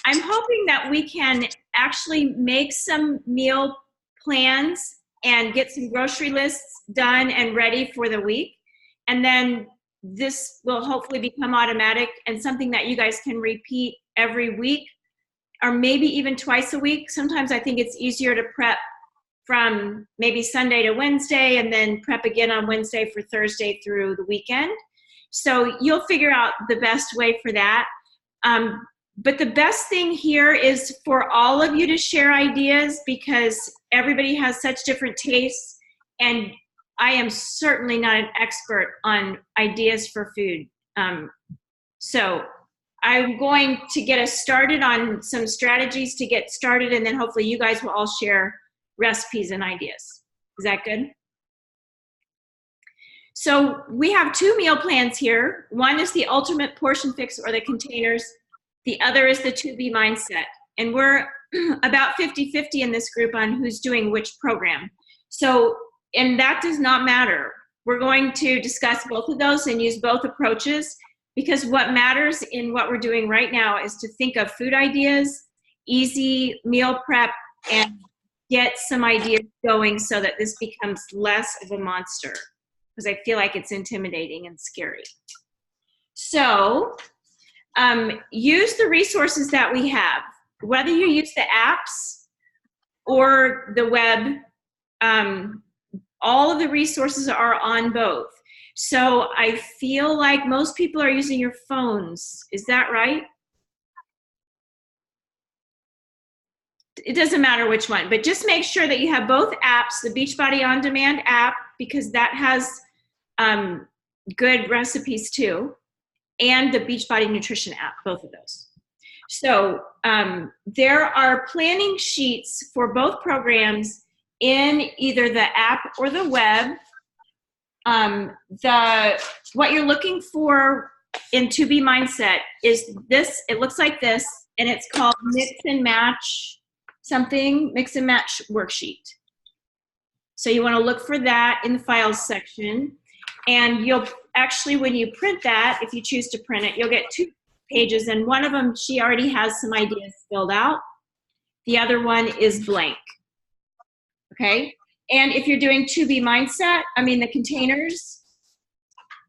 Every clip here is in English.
I'm hoping that we can actually make some meal plans and get some grocery lists done and ready for the week. And then this will hopefully become automatic and something that you guys can repeat every week or maybe even twice a week. Sometimes I think it's easier to prep from maybe Sunday to Wednesday and then prep again on Wednesday for Thursday through the weekend. So you'll figure out the best way for that. But the best thing here is for all of you to share ideas because everybody has such different tastes, and I am certainly not an expert on ideas for food. So I'm going to get us started on some strategies to get started, and then hopefully you guys will all share recipes and ideas. Is that good? So we have two meal plans here. One is the Ultimate Portion Fix or the containers. The other is the To Be Mindset. And we're about 50-50 in this group on who's doing which program. So, and that does not matter. We're going to discuss both of those and use both approaches because what matters in what we're doing right now is to think of food ideas, easy meal prep, and get some ideas going so that this becomes less of a monster because I feel like it's intimidating and scary. So, use the resources that we have, whether you use the apps or the web, all of the resources are on both. So I feel like most people are using your phones. Is that right? It doesn't matter which one, but just make sure that you have both apps, the Beachbody On Demand app, because that has good recipes too, and the Beachbody Nutrition app, both of those. So there are planning sheets for both programs in either the app or the web. What you're looking for in To Be Mindset is this. It looks like this, and it's called Mix and Match something, Mix and Match worksheet. So you want to look for that in the files section. And you'll actually, when you print that, if you choose to print it, you'll get 2 pages. And one of them, she already has some ideas filled out. The other one is blank. Okay? And if you're doing To Be Mindset, the containers,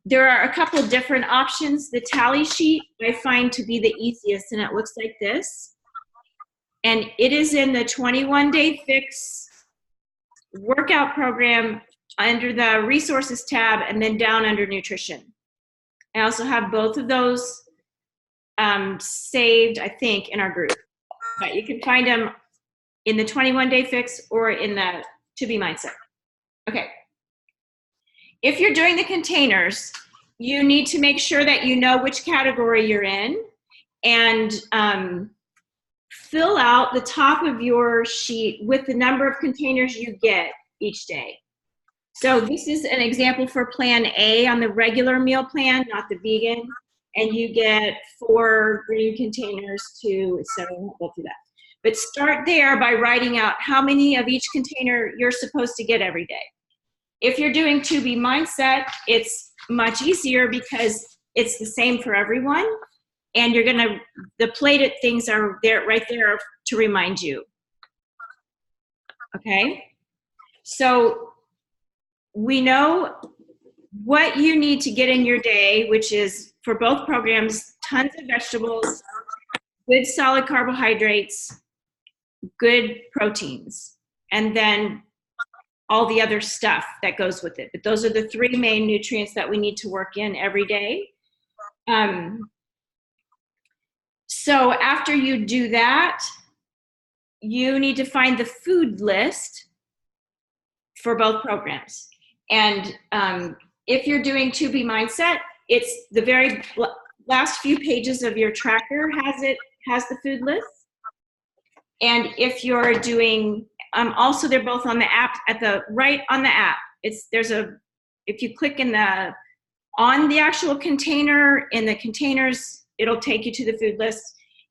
there are a couple different options. The tally sheet I find to be the easiest, and it looks like this. And it is in the 21-Day Fix workout program under the resources tab and then down under nutrition. I also have both of those saved, I think, in our group. But you can find them in the 21-Day Fix or in the To Be Mindset. Okay. If you're doing the containers, you need to make sure that you know which category you're in and fill out the top of your sheet with the number of containers you get each day. So this is an example for Plan A on the regular meal plan, not the vegan, and you get 4 green containers, 2, etc. We'll go through that. But start there by writing out how many of each container you're supposed to get every day. If you're doing To Be Mindset, it's much easier because it's the same for everyone, and you're gonna, the plated things are there, right there to remind you. Okay? So we know what you need to get in your day, which is, for both programs, tons of vegetables, good solid carbohydrates, good proteins, and then all the other stuff that goes with it. But those are the 3 main nutrients that we need to work in every day. So after you do that, you need to find the food list for both programs. And if you're doing To Be Mindset, it's the very last few pages of your tracker has the food list. And if you're doing, also they're both on the app, right on the app. If you click on the actual container, in the containers, it'll take you to the food list.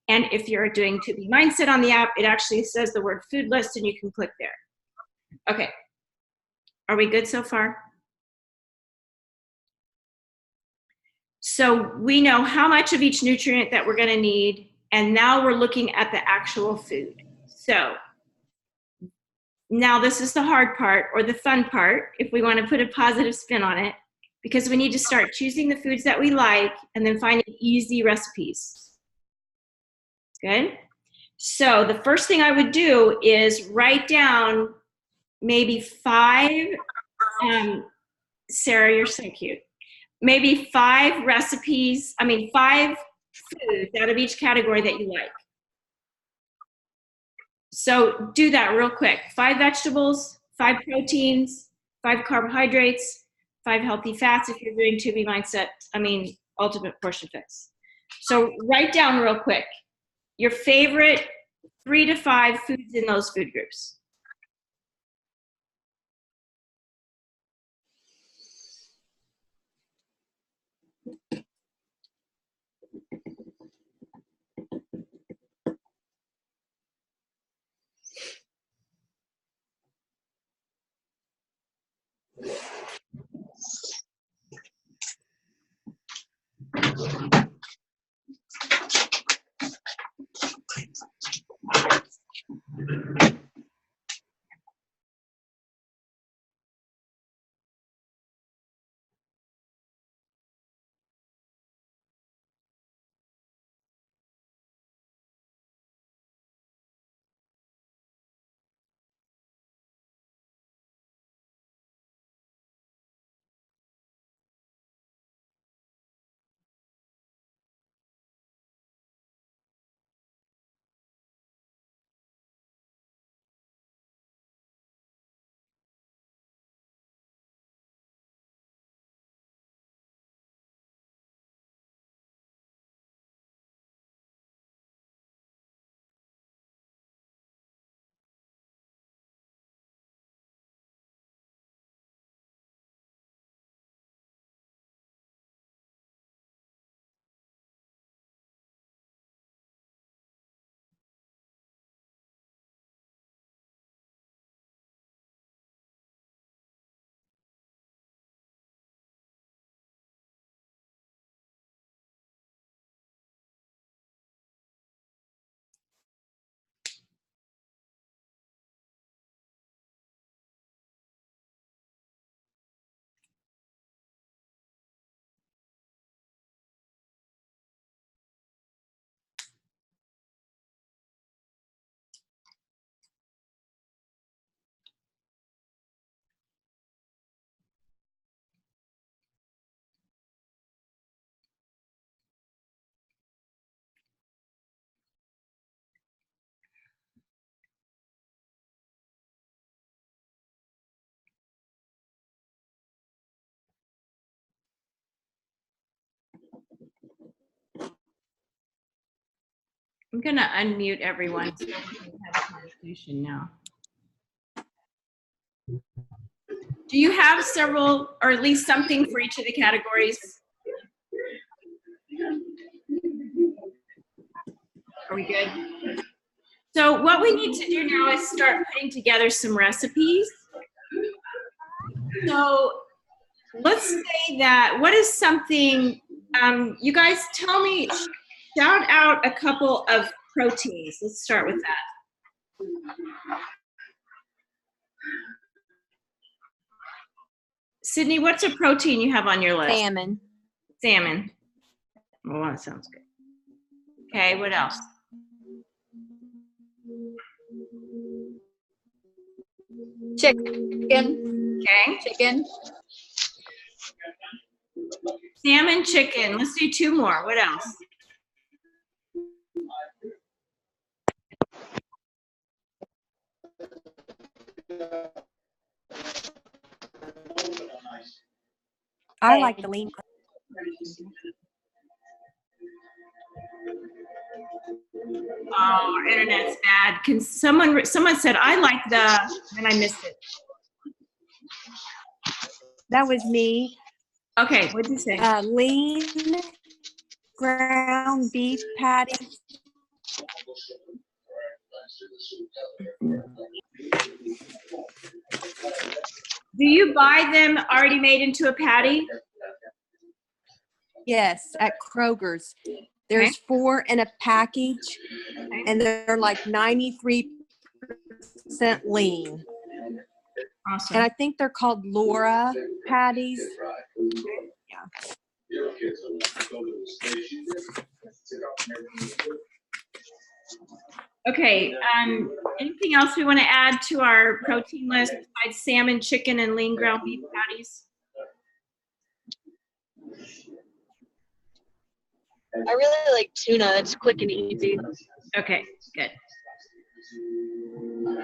And if you're doing To Be Mindset on the app, it actually says the word food list and you can click there. Okay. Are we good so far? So we know how much of each nutrient that we're going to need, And now we're looking at the actual food. So now this is the hard part, or the fun part, if we want to put a positive spin on it, because we need to start choosing the foods that we like and then finding easy recipes. Good? So the first thing I would do is write down maybe 5, Sarah, you're so cute. Maybe 5 recipes, 5 foods out of each category that you like. So do that real quick. 5 vegetables, 5 proteins, 5 carbohydrates, 5 healthy fats if you're doing 2B mindset, ultimate portion fix. So write down real quick your favorite 3 to 5 foods in those food groups. I'm gonna unmute everyone so we can have a conversation now. Do you have several, or at least something for each of the categories? Are we good? So what we need to do now is start putting together some recipes. So let's say that, what is something, you guys tell me, shout out a couple of proteins. Let's start with that. Sydney, what's a protein you have on your list? Salmon. Salmon. Well, that sounds good. Okay, what else? Chicken. Okay. Chicken. Salmon, chicken. Let's do 2 more. What else? I like the lean. Oh, our internet's bad. Can someone said I like and I missed it. That was me. Okay, what'd you say? Lean ground beef patties. Do you buy them already made into a patty? Yes, at Kroger's. There's 4 in a package, Okay. and they're like 93% lean. Awesome. And I think they're called Laura patties. Okay, anything else we want to add to our protein list besides salmon, chicken, and lean ground beef patties? I really like tuna. It's quick and easy. Okay, good.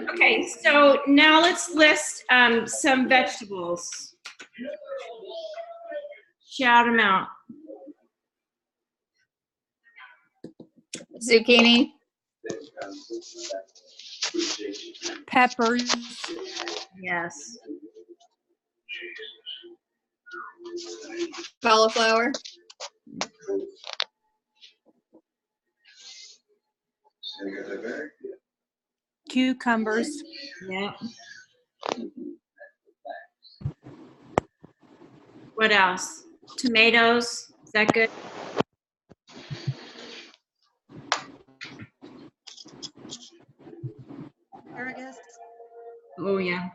Okay, so now let's list some vegetables. Shout them out. Zucchini, Peppers, Yes. cauliflower, cucumbers, Yeah. What else? Tomatoes. Is that good? Asparagus. Oh, yeah.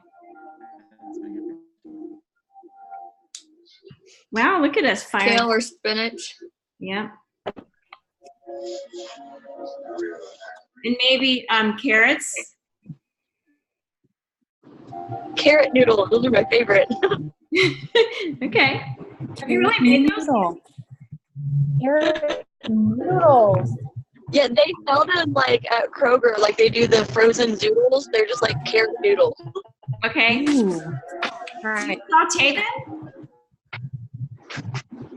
Wow, look at us firing. kale or spinach. Yeah. And maybe carrots. Carrot noodle. Those are my favorite. Okay. Have you really made those? noodle. Carrot noodles. Yeah, they sell them like at Kroger. Like they do the frozen noodles. They're just like carrot noodles. Okay. Ooh. Right. Saute them?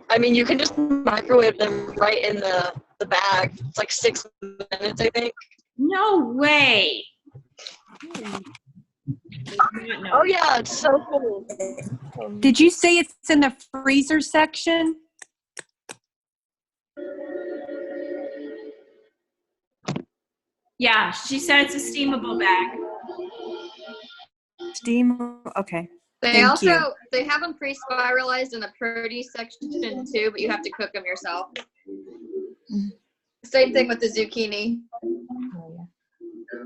I mean, you can just microwave them right in the bag. It's like 6 minutes, I think. No way. Oh yeah, it's so cool. Did you say it's in the freezer section? Yeah, she said it's a steamable bag. Steam. Okay. They Thank also you. they have them pre-spiralized in the produce section too, but you have to cook them yourself. Same thing with the zucchini.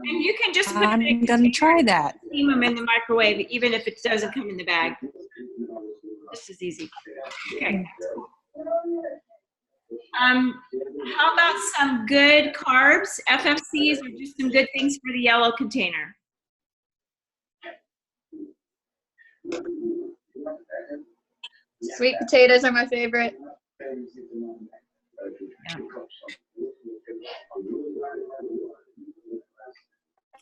And you can just put I'm them in a gonna try container, that. steam them in the microwave, even if it doesn't come in the bag. This is easy. Okay. How about some good carbs? FFCs are just some good things for the yellow container. Sweet potatoes are my favorite.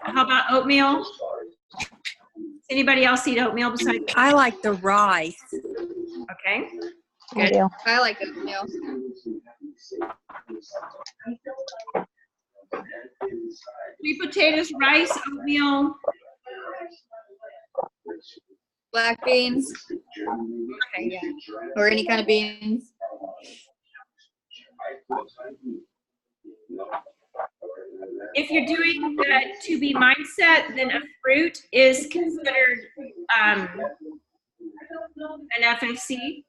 How about oatmeal? Does anybody else eat oatmeal besides? I like the rice. Okay. I Good. do. I like oatmeal. Sweet potatoes, rice, oatmeal. Black beans. Okay, yeah. Or any kind of beans. If you're doing the to be mindset, then a fruit is considered an FFC.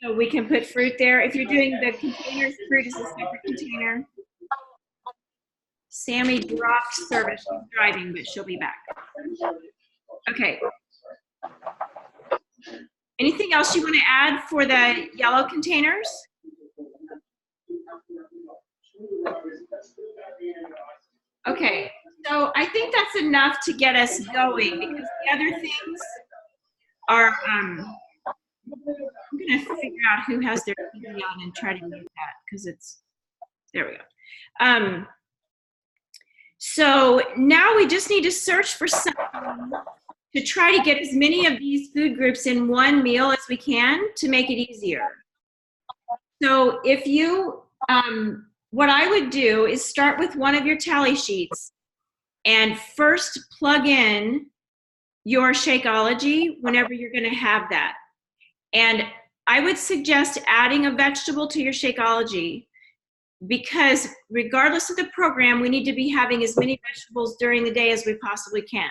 So we can put fruit there. If you're doing the containers, fruit is a separate container. Sammy dropped service. She's driving, but she'll be back. Okay. Anything else you want to add for the yellow containers? Okay, so I think that's enough to get us going because the other things are, I'm gonna figure out who has their TV on and try to mute that because it's, there we go. So now we just need to search for something to try to get as many of these food groups in one meal as we can to make it easier. So if you, what I would do is start with one of your tally sheets and first plug in your Shakeology whenever you're going to have that. And I would suggest adding a vegetable to your Shakeology because regardless of the program, we need to be having as many vegetables during the day as we possibly can.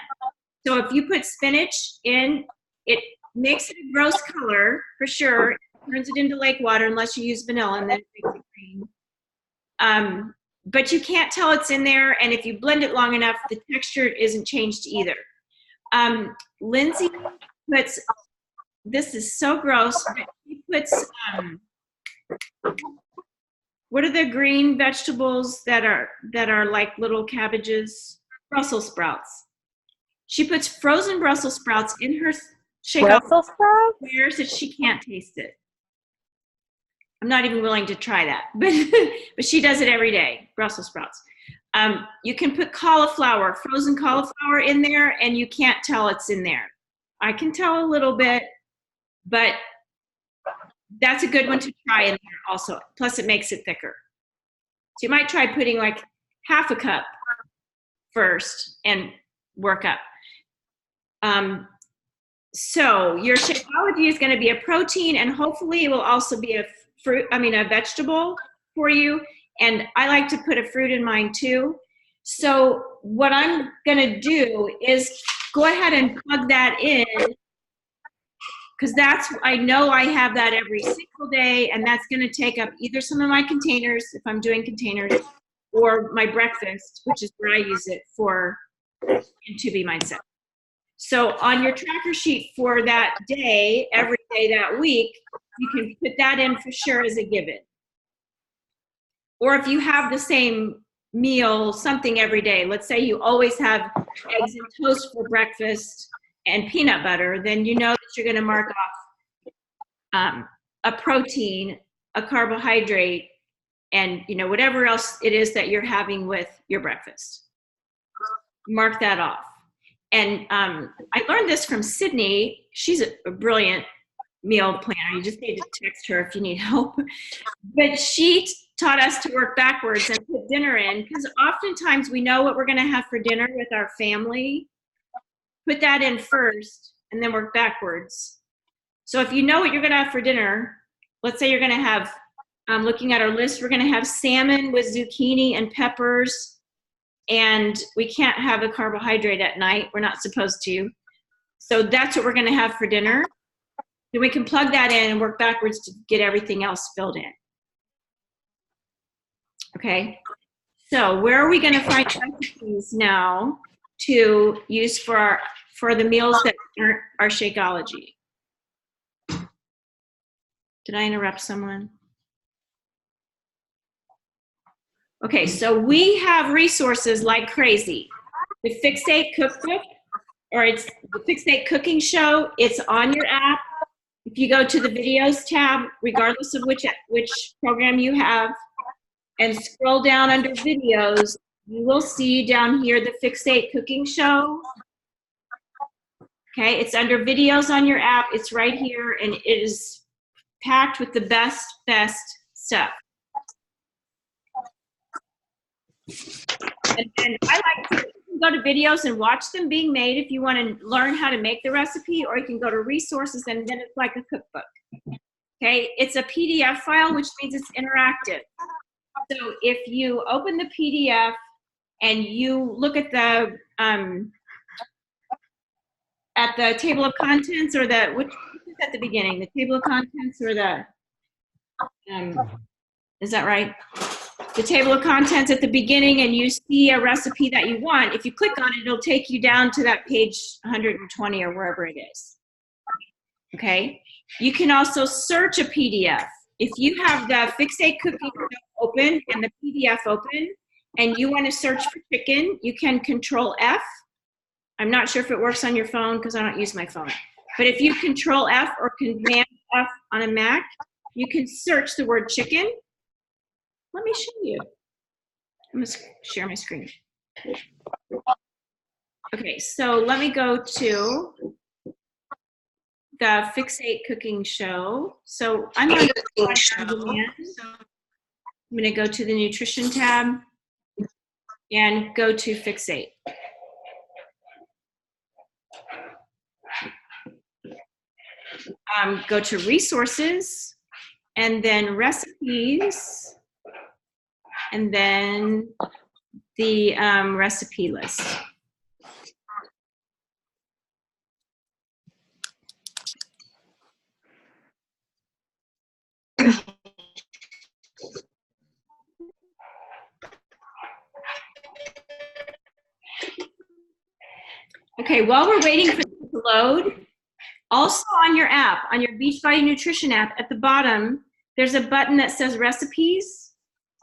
So if you put spinach in, it makes it a gross color for sure. It turns it into lake water unless you use vanilla and then it makes it green. But you can't tell it's in there, and if you blend it long enough, the texture isn't changed either. Lindsay puts, this is so gross, but she puts, what are the green vegetables that are like little cabbages? Brussels sprouts. She puts frozen Brussels sprouts in her Shakeout Brussels sprouts? squares that she can't taste it. I'm not even willing to try that, but she does it every day, Brussels sprouts. You can put cauliflower, frozen cauliflower in there, and you can't tell it's in there. I can tell a little bit, but that's a good one to try in there also. Plus, it makes it thicker. So you might try putting like half a cup first and work up. So your Shakeology is going to be a protein, and hopefully it will also be a vegetable for you. And I like to put a fruit in mine too. So what I'm going to do is go ahead and plug that in, because I know I have that every single day, and that's going to take up either some of my containers, if I'm doing containers, or my breakfast, which is where I use it for in To Be Mindset. So on your tracker sheet for that day, every day that week, you can put that in for sure as a given. Or if you have the same meal, something every day, let's say you always have eggs and toast for breakfast and peanut butter, then you know that you're going to mark off a protein, a carbohydrate, and whatever else it is that you're having with your breakfast. Mark that off. And I learned this from Sydney. She's a brilliant meal planner. You just need to text her if you need help. But she taught us to work backwards and put dinner in, because oftentimes we know what we're going to have for dinner with our family. Put that in first and then work backwards. So if you know what you're going to have for dinner, let's say you're going to have, looking at our list, we're going to have salmon with zucchini and peppers. And we can't have a carbohydrate at night. We're not supposed to. So that's what we're going to have for dinner. Then we can plug that in and work backwards to get everything else filled in. Okay. So where are we going to find recipes now to use for the meals that aren't our Shakeology? Did I interrupt someone? Okay, so we have resources like crazy. The Fixate Cookbook, or it's the Fixate Cooking Show. It's on your app. If you go to the videos tab, regardless of which program you have, and scroll down under videos, you will see down here the Fixate Cooking Show. Okay, it's under videos on your app. It's right here, and it is packed with the best stuff. And I like to go to videos and watch them being made if you want to learn how to make the recipe, or you can go to resources and then it's like a cookbook. Okay, it's a PDF file, which means it's interactive. So if you open the PDF and you look at the table of contents, or which is at the beginning, the table of contents or the, is that right? The table of contents at the beginning, and you see a recipe that you want. If you click on it, it'll take you down to that page 120 or wherever it is. Okay. You can also search a PDF. If you have the Fixate Cooking open and the PDF open, and you want to search for chicken, you can Control F. I'm not sure if it works on your phone because I don't use my phone. But if you Control F or Command F on a Mac, you can search the word chicken. Let me show you. I'm going to share my screen. Okay, so let me go to the Fixate Cooking Show. So I'm going to go to the Nutrition tab and go to Fixate. Go to Resources, and then Recipes, and then the recipe list. Okay, while we're waiting for it to load, also on your app, on your Beachbody Nutrition app, at the bottom, there's a button that says recipes,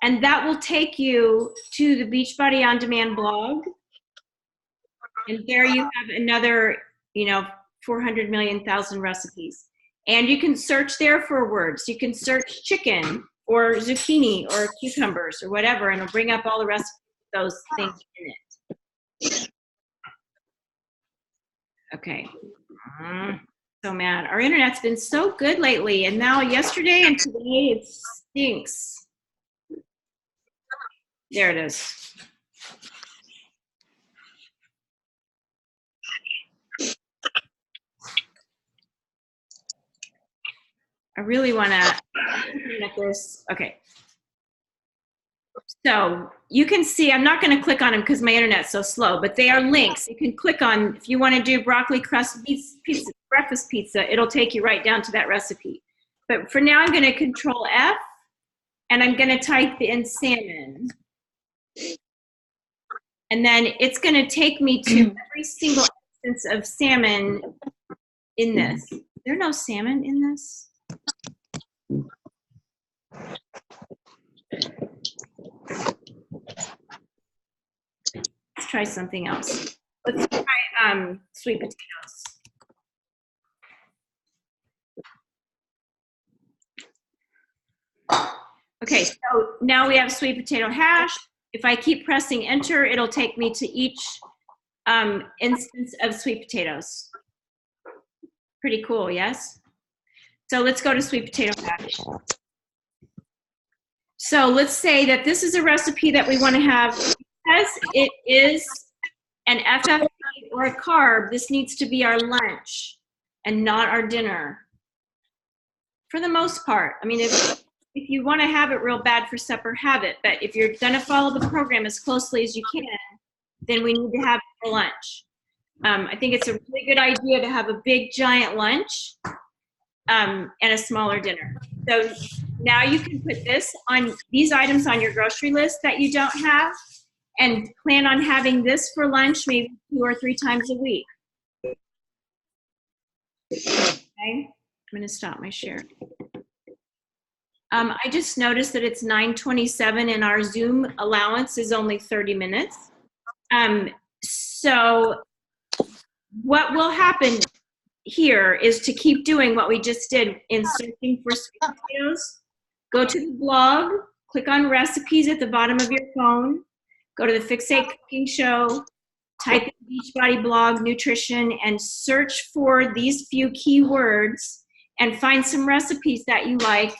and that will take you to the Beachbody On Demand blog. And there you have another, 400 million thousand recipes. And you can search there for words. You can search chicken or zucchini or cucumbers or whatever, and it'll bring up all the recipes with those things in it. Okay. So mad. Our internet's been so good lately, and now yesterday and today it stinks. There it is. I really want to look at this. Okay. So you can see, I'm not going to click on them because my internet's so slow, but they are links. You can click on, if you want to do broccoli crust pizza, breakfast pizza, it'll take you right down to that recipe. But for now, I'm going to Control F, and I'm going to type in salmon. And then it's going to take me to every single instance of salmon in this. Is there no salmon in this? Let's try something else. Let's try sweet potatoes. Okay, so now we have sweet potato hash. If I keep pressing enter, it'll take me to each instance of sweet potatoes. Pretty cool, yes? So let's go to sweet potato hash. So let's say that this is a recipe that we want to have. Because it is an FFA or a carb, this needs to be our lunch and not our dinner. For the most part. I mean, if you want to have it real bad for supper, have it. But if you're going to follow the program as closely as you can, then we need to have it for lunch. I think it's a really good idea to have a big, giant lunch and a smaller dinner. So now you can put these items on your grocery list that you don't have, and plan on having this for lunch maybe 2 or 3 times a week. Okay, I'm gonna stop my share. I just noticed that it's 9:27 and our Zoom allowance is only 30 minutes. So what will happen here is to keep doing what we just did in searching for sweet potatoes. Go to the blog, click on recipes at the bottom of your phone, go to the Fixate Cooking Show, type in Beachbody blog nutrition, and search for these few keywords and find some recipes that you like.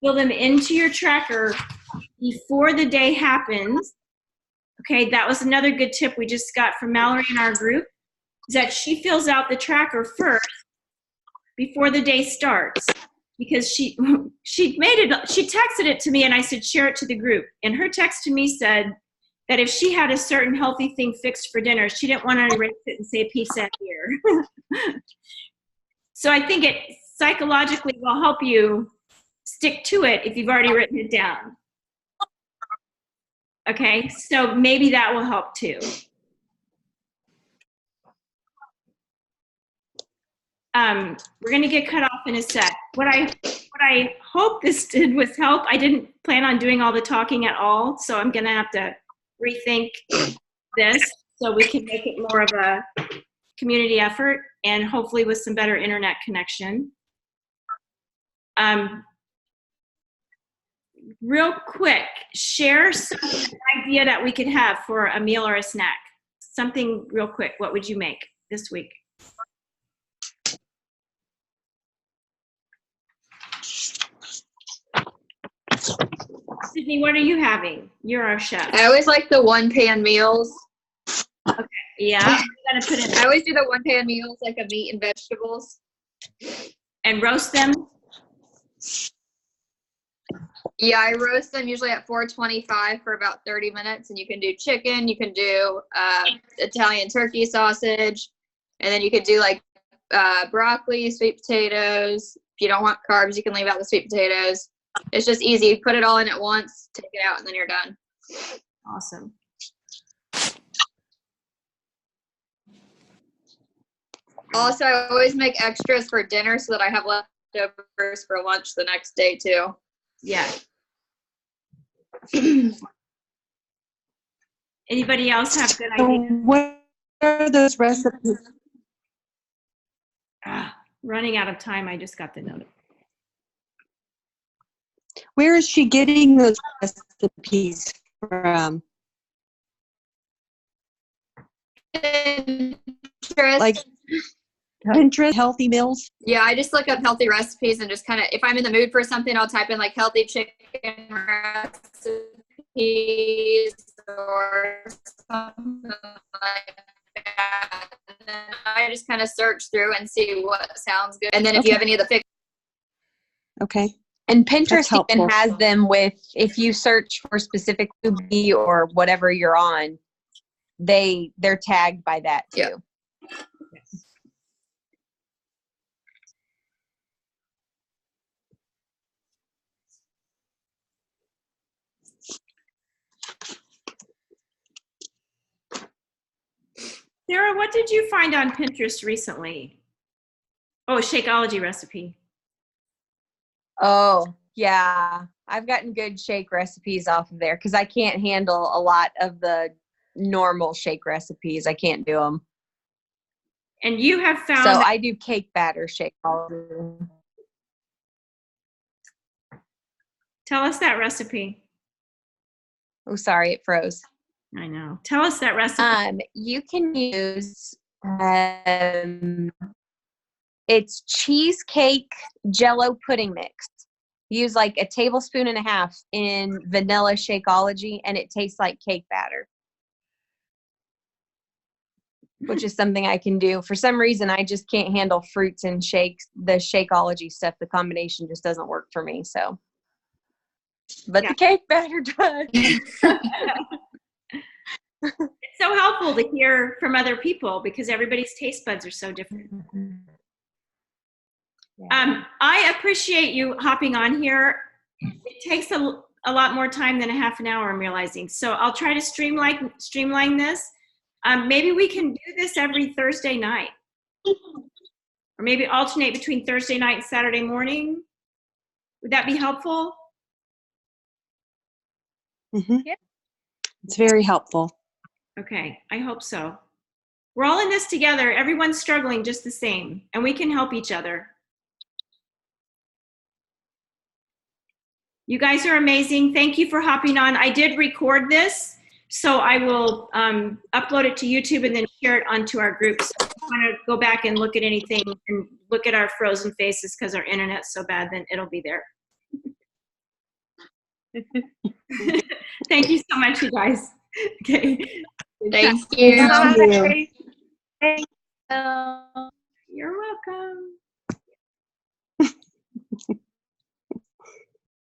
Fill them into your tracker before the day happens. Okay, that was another good tip we just got from Mallory in our group, is that she fills out the tracker first before the day starts, because she texted it to me and I said, share it to the group. And her text to me said that if she had a certain healthy thing fixed for dinner, she didn't want to erase it and say pizza here. So I think it psychologically will help you stick to it if you've already written it down. Okay, so maybe that will help too. We're gonna get cut off in a sec. What I hope this did was help. I didn't plan on doing all the talking at all, so I'm gonna have to rethink this so we can make it more of a community effort, and hopefully with some better internet connection. Real quick, share some idea that we could have for a meal or a snack. Something real quick. What would you make this week? Sydney, what are you having? You're our chef. I always like the one-pan meals. Okay. Yeah. I'm gonna put in I always do the one-pan meals, like a meat and vegetables. and roast them. Yeah, I roast them usually at 425 for about 30 minutes, and you can do chicken, you can do Italian turkey sausage, and then you could do like broccoli, sweet potatoes. If you don't want carbs, you can leave out the sweet potatoes. It's just easy. You put it all in at once, take it out, and then you're done. Awesome. Also, I always make extras for dinner so that I have leftovers for lunch the next day too. Yeah. Anybody else have good So ideas? what are those recipes? Running out of time. I just got the note. Where is she getting those recipes from? Pinterest. Like Pinterest, healthy meals? Yeah, I just look up healthy recipes and just kind of, if I'm in the mood for something, I'll type in like healthy chicken recipes or something like that. And then I just kind of search through and see what sounds good. And then if you have any of the fix, Okay. And That's Pinterest even helpful. has them with, if you search for specific food or whatever you're on, they're tagged by that too. Yeah. Sarah, what did you find on Pinterest recently? Oh, Shakeology recipe. Oh, yeah. I've gotten good shake recipes off of there because I can't handle a lot of the normal shake recipes. I can't do them. And you have found So that- I do cake batter shake. tell us that recipe. Oh, sorry, it froze. I know. Tell us that recipe. You can use it's cheesecake Jello pudding mix. Use like a tablespoon and a half in vanilla Shakeology, and it tastes like cake batter, which is something I can do. For some reason, I just can't handle fruits and shakes. The Shakeology stuff, the combination just doesn't work for me. So, but Yeah. the cake batter does. It's so helpful to hear from other people because everybody's taste buds are so different. I appreciate you hopping on here. It takes a lot more time than a half an hour, I'm realizing. So I'll try to streamline this. Maybe we can do this every Thursday night. Or maybe alternate between Thursday night and Saturday morning. Would that be helpful? Mm-hmm. It's very helpful. Okay, I hope so. We're all in this together. Everyone's struggling just the same, and we can help each other. You guys are amazing. Thank you for hopping on. I did record this, so I will upload it to YouTube and then share it onto our group. So if you want to go back and look at anything and look at our frozen faces because our internet's so bad, then it'll be there. Thank you so much, you guys. Okay. thank you. Thank you. Thank you.